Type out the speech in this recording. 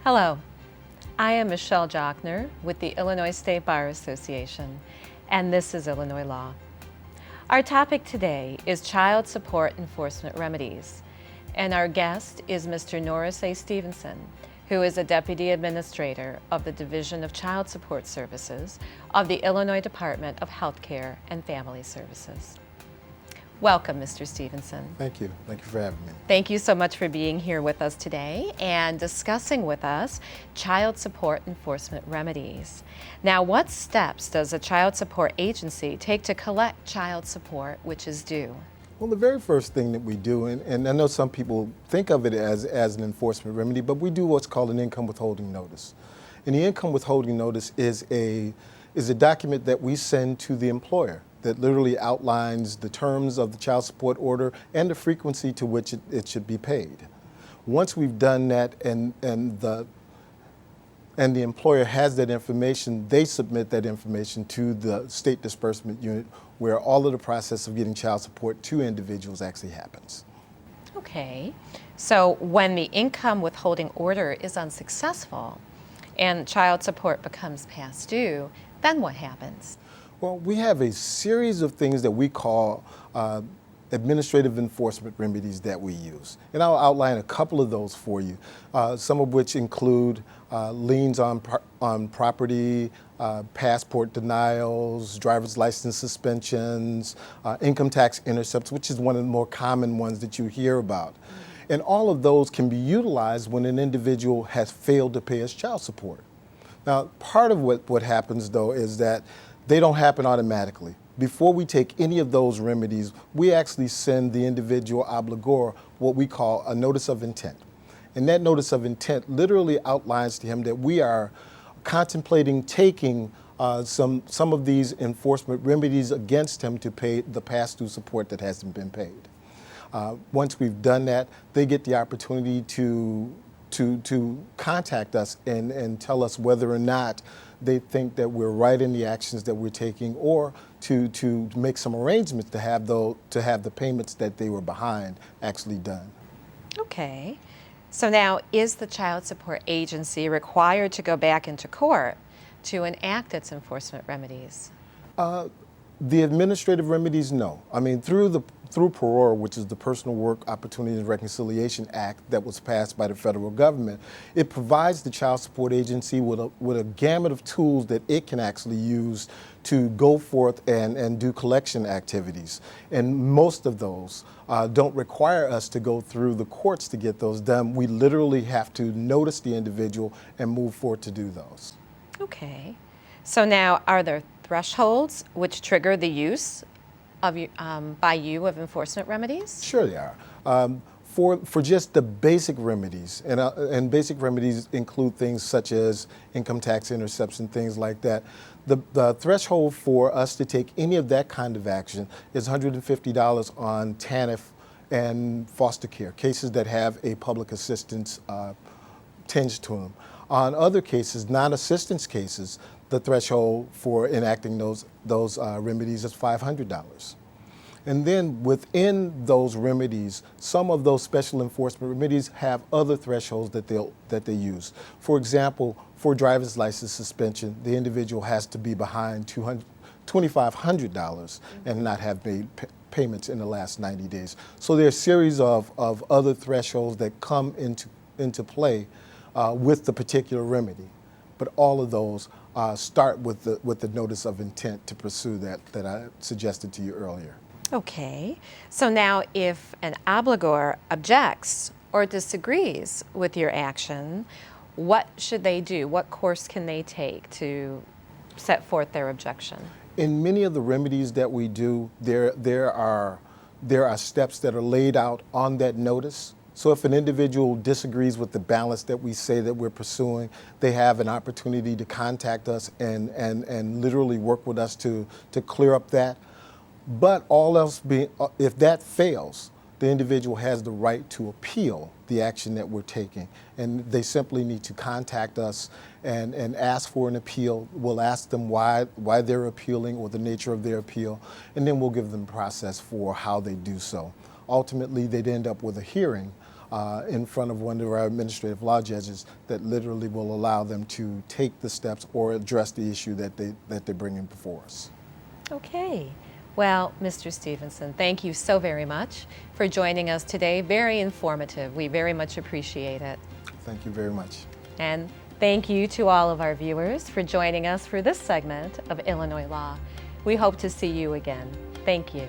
Hello, I am Michele Jochner with the Illinois State Bar Association, and this is Illinois Law. Our topic today is child support enforcement remedies, and our guest is Mr. Norris A. Stevenson, who is a Deputy Administrator of the Division of Child Support Services of the Illinois Department of Health Care and Family Services. Welcome, Mr. Stevenson. Thank you. Thank you for having me. Thank you so much for being here with us today and discussing with us child support enforcement remedies. Now, what steps does a child support agency take to collect child support which is due? Well, the very first thing that we do, and I know some people think of it as an enforcement remedy, but we do what's called an income withholding notice. And the income withholding notice is a document that we send to the employer that literally outlines the terms of the child support order and the frequency to which it should be paid. Once we've done that and the employer has that information, they submit that information to the state disbursement unit where all of the process of getting child support to individuals actually happens. Okay, so when the income withholding order is unsuccessful and child support becomes past due, then what happens? Well, we have a series of things that we call administrative enforcement remedies that we use. And I'll outline a couple of those for you, some of which include liens on property, passport denials, driver's license suspensions, income tax intercepts, which is one of the more common ones that you hear about. And all of those can be utilized when an individual has failed to pay his child support. Now, part of what happens, though, is that they don't happen automatically. Before we take any of those remedies, we actually send the individual obligor what we call a notice of intent. And that notice of intent literally outlines to him that we are contemplating taking some of these enforcement remedies against him to pay the past due support that hasn't been paid. Once we've done that, they get the opportunity to contact us and tell us whether or not they think that we're right in the actions that we're taking, or to make some arrangements to have the payments that they were behind actually done. Okay, so now is the child support agency required to go back into court to enact its enforcement remedies? The administrative remedies, no. I mean, through PEROR, which is the Personal Work Opportunity and Reconciliation Act that was passed by the federal government, it provides the child support agency with a gamut of tools that it can actually use to go forth and do collection activities. And most of those don't require us to go through the courts to get those done. We literally have to notice the individual and move forward to do those. Okay, so now are there thresholds which trigger the use of by you of enforcement remedies? Sure they are. For just the basic remedies, and basic remedies include things such as income tax interception, things like that. The threshold for us to take any of that kind of action is $150 on TANF and foster care, cases that have a public assistance tinge to them. On other cases, non-assistance cases, the threshold for enacting those remedies is $500. And then within those remedies, some of those special enforcement remedies have other thresholds that they use. For example, for driver's license suspension, the individual has to be behind $2,500 and not have made payments in the last 90 days. So there are a series of other thresholds that come into play with the particular remedy. But all of those start with the notice of intent to pursue that I suggested to you earlier. Okay, so now if an obligor objects or disagrees with your action, what should they do? What course can they take to set forth their objection? In many of the remedies that we do, there are steps that are laid out on that notice. So if an individual disagrees with the balance that we say that we're pursuing, they have an opportunity to contact us and literally work with us to clear up that. But all else being, if that fails, the individual has the right to appeal the action that we're taking. And they simply need to contact us and ask for an appeal. We'll ask them why they're appealing or the nature of their appeal, and then we'll give them a process for how they do so. Ultimately, they'd end up with a hearing in front of one of our administrative law judges that literally will allow them to take the steps or address the issue that they're bringing before us. Okay. Well, Mr. Stevenson, thank you so very much for joining us today. Very informative. We very much appreciate it. Thank you very much. And thank you to all of our viewers for joining us for this segment of Illinois Law. We hope to see you again. Thank you.